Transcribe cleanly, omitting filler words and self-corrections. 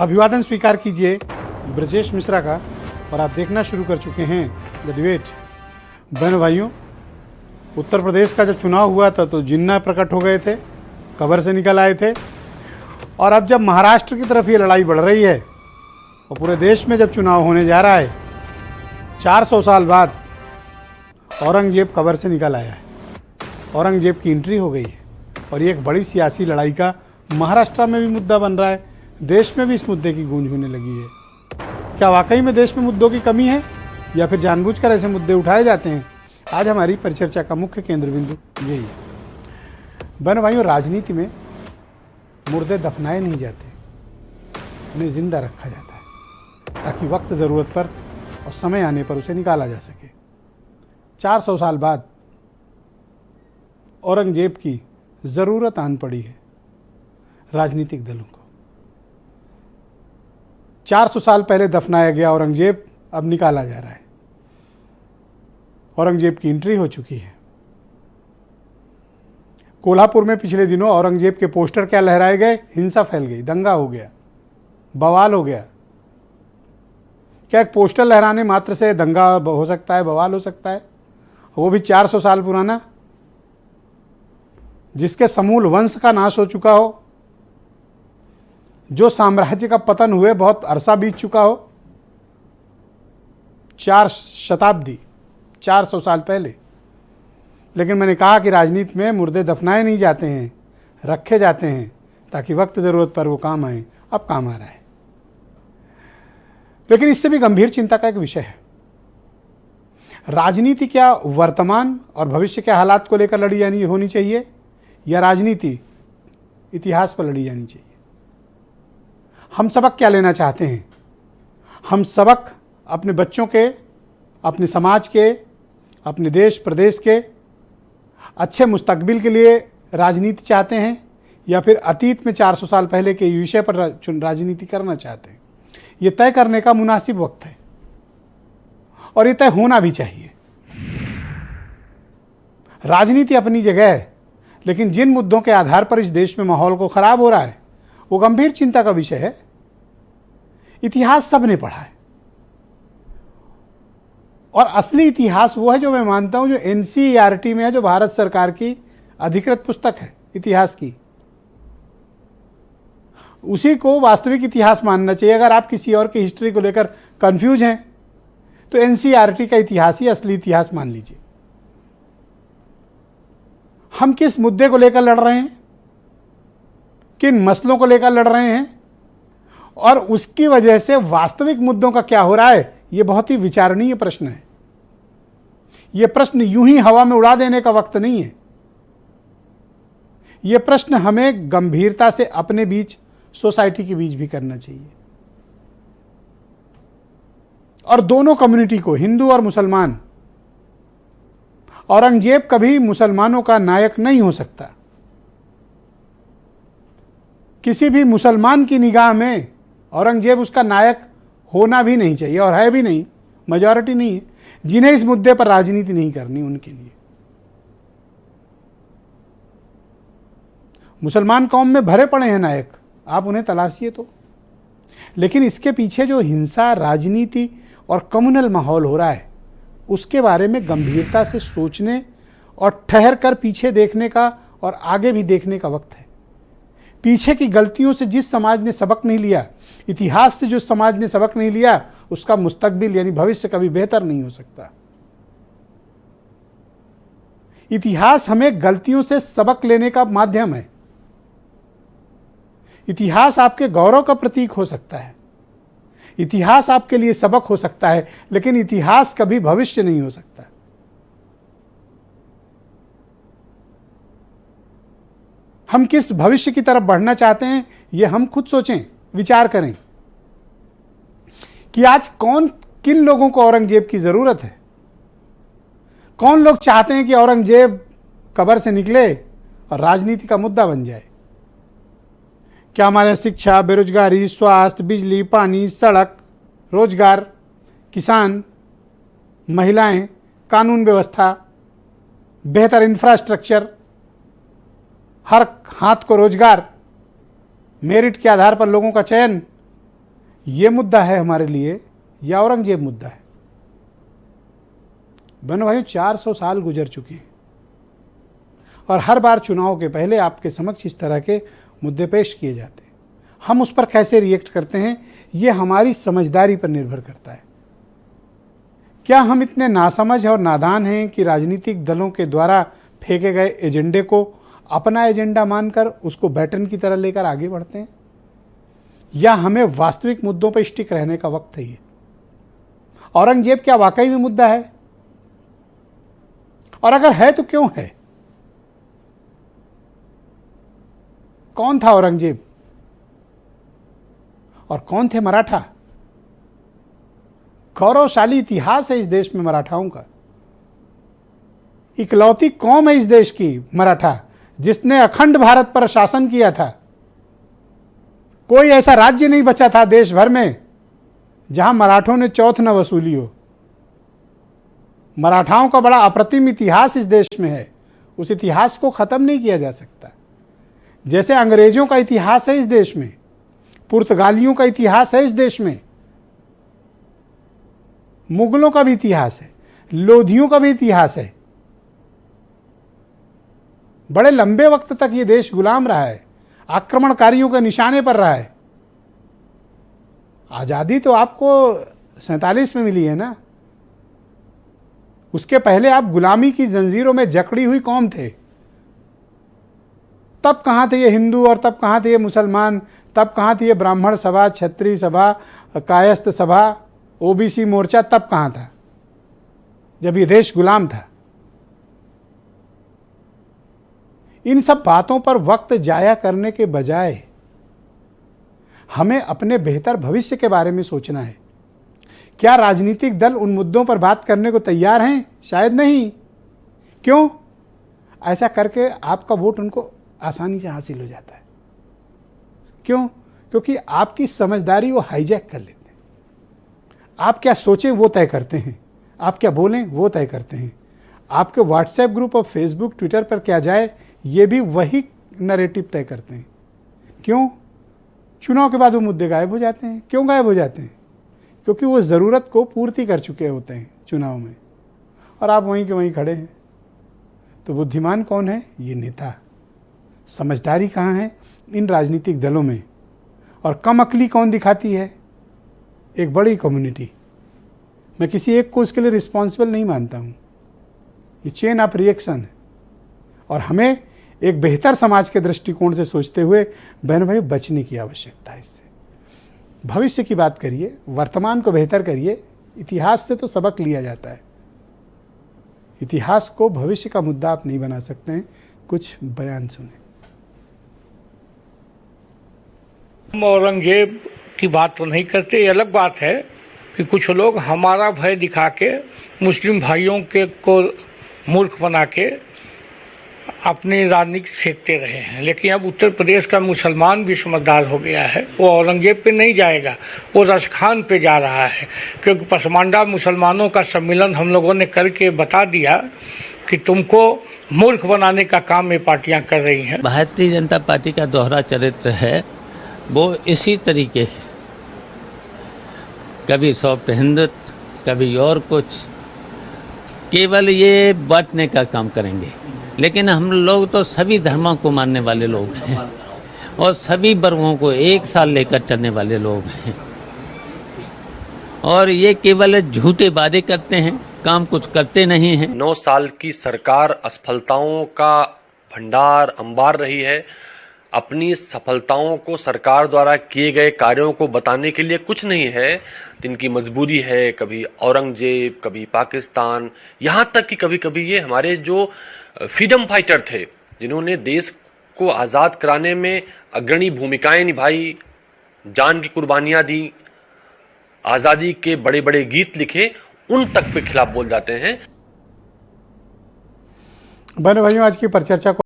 अभिवादन स्वीकार कीजिए ब्रजेश मिश्रा का। और आप देखना शुरू कर चुके हैं द डिबेट। बहन भाइयों, उत्तर प्रदेश का जब चुनाव हुआ था तो जिन्ना प्रकट हो गए थे, कब्र से निकल आए थे। और अब जब महाराष्ट्र की तरफ ये लड़ाई बढ़ रही है और पूरे देश में जब चुनाव होने जा रहा है, 400 साल बाद औरंगजेब कब्र से निकल आया है, औरंगजेब की एंट्री हो गई है। और ये एक बड़ी सियासी लड़ाई का महाराष्ट्र में भी मुद्दा बन रहा है, देश में भी इस मुद्दे की गूंज होने लगी है। क्या वाकई में देश में मुद्दों की कमी है या फिर जानबूझकर ऐसे मुद्दे उठाए जाते हैं? आज हमारी परिचर्चा का मुख्य केंद्र बिंदु यही है। बहन भाइयों, राजनीति में मुर्दे दफनाए नहीं जाते, उन्हें जिंदा रखा जाता है ताकि वक्त ज़रूरत पर और समय आने पर उसे निकाला जा सके। 400 साल बाद औरंगजेब की ज़रूरत आन पड़ी है राजनीतिक दलों को। 400 साल पहले दफनाया गया औरंगजेब अब निकाला जा रहा है। औरंगजेब की एंट्री हो चुकी है। कोल्हापुर में पिछले दिनों औरंगजेब के पोस्टर क्या लहराए गए, हिंसा फैल गई, दंगा हो गया, बवाल हो गया। क्या एक पोस्टर लहराने मात्र से दंगा हो सकता है, बवाल हो सकता है? वो भी 400 साल पुराना, जिसके समूल वंश का नाश हो चुका हो, जो साम्राज्य का पतन हुए बहुत अरसा बीत चुका हो, 4 शताब्दी, 400 साल पहले। लेकिन मैंने कहा कि राजनीति में मुर्दे दफनाए नहीं जाते हैं, रखे जाते हैं ताकि वक्त ज़रूरत पर वो काम आए। अब काम आ रहा है। लेकिन इससे भी गंभीर चिंता का एक विषय है, राजनीति क्या वर्तमान और भविष्य के हालात को लेकर लड़ी जानी होनी चाहिए या राजनीति इतिहास पर लड़ी जानी चाहिए? हम सबक क्या लेना चाहते हैं? हम सबक अपने बच्चों के, अपने समाज के, अपने देश प्रदेश के अच्छे मुस्तकबिल के लिए राजनीति चाहते हैं या फिर अतीत में 400 साल पहले के विषय पर राजनीति करना चाहते हैं? ये तय करने का मुनासिब वक्त है और ये तय होना भी चाहिए। राजनीति अपनी जगह है, लेकिन जिन मुद्दों के आधार पर इस देश में माहौल को खराब हो रहा है वो गंभीर चिंता का विषय है। इतिहास सबने पढ़ा है और असली इतिहास वो है जो मैं मानता हूं जो एनसीईआरटी में है, जो भारत सरकार की अधिकृत पुस्तक है इतिहास की। उसी को वास्तविक इतिहास मानना चाहिए। अगर आप किसी और की हिस्ट्री को लेकर कंफ्यूज हैं तो एनसीईआरटी का इतिहास ही असली इतिहास मान लीजिए। हम किस मुद्दे को लेकर लड़ रहे हैं, किन मसलों को लेकर लड़ रहे हैं और उसकी वजह से वास्तविक मुद्दों का क्या हो रहा है, यह बहुत ही विचारणीय प्रश्न है। यह प्रश्न यूं ही हवा में उड़ा देने का वक्त नहीं है। यह प्रश्न हमें गंभीरता से अपने बीच, सोसाइटी के बीच भी करना चाहिए। और दोनों कम्युनिटी को, हिंदू और मुसलमान। औरंगजेब कभी मुसलमानों का नायक नहीं हो सकता। किसी भी मुसलमान की निगाह में औरंगजेब उसका नायक होना भी नहीं चाहिए और है भी नहीं, मेजॉरिटी नहीं है। जिन्हें इस मुद्दे पर राजनीति नहीं करनी उनके लिए। मुसलमान कौम में भरे पड़े हैं नायक, आप उन्हें तलाशिए तो। लेकिन इसके पीछे जो हिंसा, राजनीति और कम्युनल माहौल हो रहा है उसके बारे में गंभीरता से सोचने और ठहर कर पीछे देखने का और आगे भी देखने का वक्त है। पीछे की गलतियों से जिस समाज ने सबक नहीं लिया, इतिहास से जो समाज ने सबक नहीं लिया, उसका मुस्तकबिल यानी भविष्य कभी बेहतर नहीं हो सकता। इतिहास हमें गलतियों से सबक लेने का माध्यम है। इतिहास आपके गौरव का प्रतीक हो सकता है, इतिहास आपके लिए सबक हो सकता है, लेकिन इतिहास कभी भविष्य नहीं हो सकता। हम किस भविष्य की तरफ बढ़ना चाहते हैं यह हम खुद सोचें, विचार करें कि आज किन लोगों को औरंगजेब की जरूरत है। कौन लोग चाहते हैं कि औरंगजेब कब्र से निकले और राजनीति का मुद्दा बन जाए? क्या हमारे शिक्षा, बेरोजगारी, स्वास्थ्य, बिजली, पानी, सड़क, रोजगार, किसान, महिलाएं, कानून व्यवस्था, बेहतर इंफ्रास्ट्रक्चर, हर हाथ को रोजगार, मेरिट के आधार पर लोगों का चयन, ये मुद्दा है हमारे लिए या औरंगजेब मुद्दा है? बहनों भाइयों, 400 साल गुजर चुके हैं और हर बार चुनाव के पहले आपके समक्ष इस तरह के मुद्दे पेश किए जाते हैं। हम उस पर कैसे रिएक्ट करते हैं, ये हमारी समझदारी पर निर्भर करता है। क्या हम इतने नासमझ और नादान हैं कि राजनीतिक दलों के द्वारा फेंके गए एजेंडे को अपना एजेंडा मानकर उसको बैटन की तरह लेकर आगे बढ़ते हैं, या हमें वास्तविक मुद्दों पर स्टिक रहने का वक्त है? ये औरंगजेब क्या वाकई में मुद्दा है? और अगर है तो क्यों है? कौन था औरंगजेब और कौन थे मराठा? गौरवशाली इतिहास है इस देश में मराठाओं का। इकलौती कौम है इस देश की मराठा, जिसने अखंड भारत पर शासन किया था। कोई ऐसा राज्य नहीं बचा था देश भर में जहां मराठों ने चौथ न वसूली हो। मराठाओं का बड़ा अप्रतिम इतिहास इस देश में है, उस इतिहास को खत्म नहीं किया जा सकता। जैसे अंग्रेजों का इतिहास है इस देश में, पुर्तगालियों का इतिहास है इस देश में, मुगलों का भी इतिहास है, लोधियों का भी इतिहास है। बड़े लंबे वक्त तक ये देश गुलाम रहा है, आक्रमणकारियों के निशाने पर रहा है। आज़ादी तो आपको 47 में मिली है ना, उसके पहले आप गुलामी की जंजीरों में जकड़ी हुई कौम थे। तब कहाँ थे ये हिंदू और तब कहाँ थे ये मुसलमान, तब कहाँ थी ये ब्राह्मण सभा, क्षत्रिय सभा, कायस्थ सभा, ओबीसी मोर्चा? तब कहाँ था जब ये देश गुलाम था? इन सब बातों पर वक्त जाया करने के बजाय हमें अपने बेहतर भविष्य के बारे में सोचना है। क्या राजनीतिक दल उन मुद्दों पर बात करने को तैयार हैं? शायद नहीं। क्यों? ऐसा करके आपका वोट उनको आसानी से हासिल हो जाता है। क्यों? क्योंकि आपकी समझदारी वो हाईजैक कर लेते हैं। आप क्या सोचें वो तय करते हैं, आप क्या बोलें वो तय करते हैं। आपके व्हाट्सएप ग्रुप और फेसबुक ट्विटर पर क्या जाए ये भी वही नैरेटिव तय करते हैं। क्यों? चुनाव के बाद वो मुद्दे गायब हो जाते हैं। क्यों गायब हो जाते हैं? क्योंकि वो ज़रूरत को पूर्ति कर चुके होते हैं चुनाव में, और आप वहीं के वहीं खड़े हैं। तो बुद्धिमान कौन है? ये नेता। समझदारी कहाँ है? इन राजनीतिक दलों में। और कम अकली कौन दिखाती है? एक बड़ी कम्युनिटी। मैं किसी एक को उसके लिए रिस्पॉन्सिबल नहीं मानता हूँ। ये चेन ऑफ रिएक्शन है, और हमें एक बेहतर समाज के दृष्टिकोण से सोचते हुए बहन भाई बचने की आवश्यकता है। इससे भविष्य की बात करिए, वर्तमान को बेहतर करिए। इतिहास से तो सबक लिया जाता है, इतिहास को भविष्य का मुद्दा आप नहीं बना सकते हैं। कुछ बयान सुने। हम औरंगजेब की बात तो नहीं करते। ये अलग बात है कि कुछ लोग हमारा भय दिखा के मुस्लिम भाइयों के को मूर्ख बना के अपनी राजनीति सेकते रहे हैं। लेकिन अब उत्तर प्रदेश का मुसलमान भी समझदार हो गया है। वो औरंगजेब पे नहीं जाएगा, वो रश खान पे जा रहा है। क्योंकि पसमांडा मुसलमानों का सम्मेलन हम लोगों ने करके बता दिया कि तुमको मूर्ख बनाने का काम ये पार्टियां कर रही हैं। भारतीय जनता पार्टी का दोहरा चरित्र है, वो इसी तरीके से कभी सॉफ्ट हिंदुत्व, कभी और कुछ, केवल ये बांटने का काम करेंगे। लेकिन हम लोग तो सभी धर्मों को मानने वाले लोग हैं और सभी वर्गों को एक साथ लेकर चलने वाले लोग हैं, और ये केवल झूठे वादे करते हैं, काम कुछ करते नहीं हैं। 9 साल की सरकार असफलताओं का भंडार अंबार रही है। अपनी सफलताओं को सरकार द्वारा किए गए कार्यों को बताने के लिए कुछ नहीं है। इनकी मजबूरी है, कभी औरंगजेब, कभी पाकिस्तान, यहाँ तक कि कभी कभी ये हमारे जो फ्रीडम फाइटर थे, जिन्होंने देश को आज़ाद कराने में अग्रणी भूमिकाएं निभाई, जान की कुर्बानियाँ दी, आज़ादी के बड़े बड़े गीत लिखे, उन तक के खिलाफ बोल जाते हैं। बहनों भाइयों, आज की परिचर्चा को